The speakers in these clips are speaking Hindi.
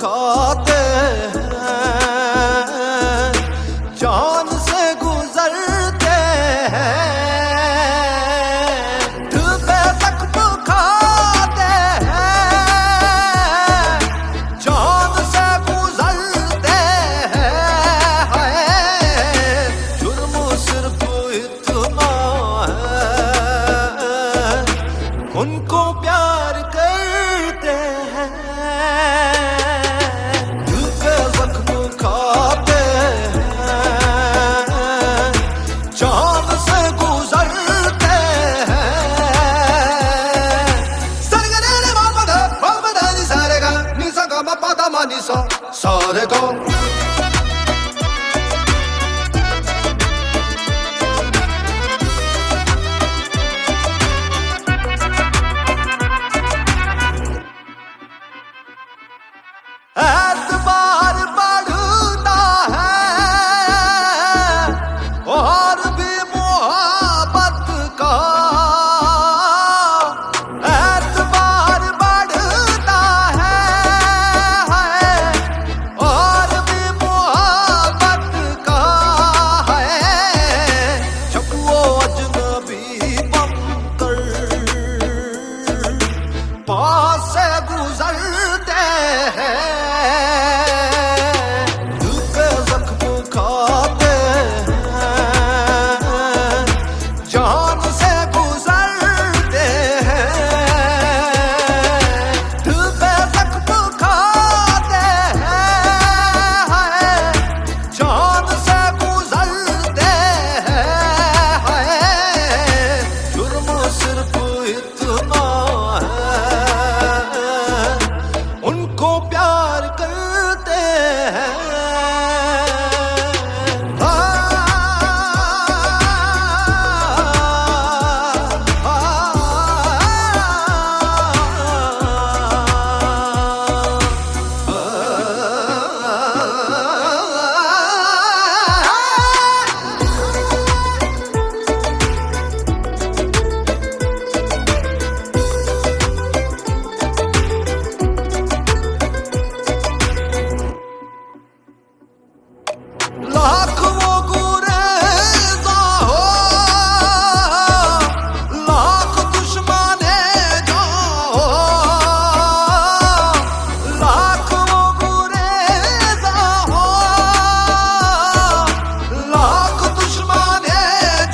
खाते हैं, जान से गुजरते हैं, दिल पे जख्म खाते हैं, जान से गुजरते हैं। जुर्म सिर्फ इतना है, उनको प्यार करते हैं, दिल पे जख्म खाते हैं, जान से गुजरते हैं। सरगरे बाबा नि सारेगा नि सा गा मा पा दा मा नि सा सारे गा। एतबार बढ़ता है और भी मोहब्बत का, एतबार बढ़ता है और भी मोहब्बत का है। जब वो अजनबी बनकर पास से गुजरते हैं, जान से गुजरते हैं, दिल पे जख्म खाते हैं, जान से गुजरते हैं। जुर्म सिर्फ इतना है, उनको प्यार करते हैं। लाख वो गुरेज़ा हो, लाख दुश्मने जाओ, लाख वो गुरेज़ा हो, लाख दुश्मने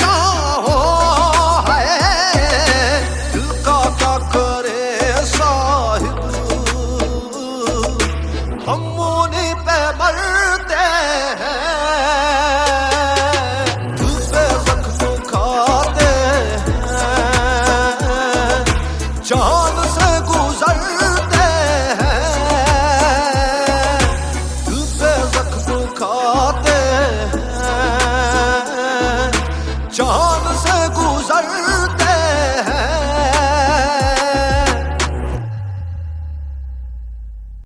जाओ है। दिल का क्या करे साहिब, हम उन्हीं पे मरते हैं, जान से गुजरते हैं, दिल पे जख्म खा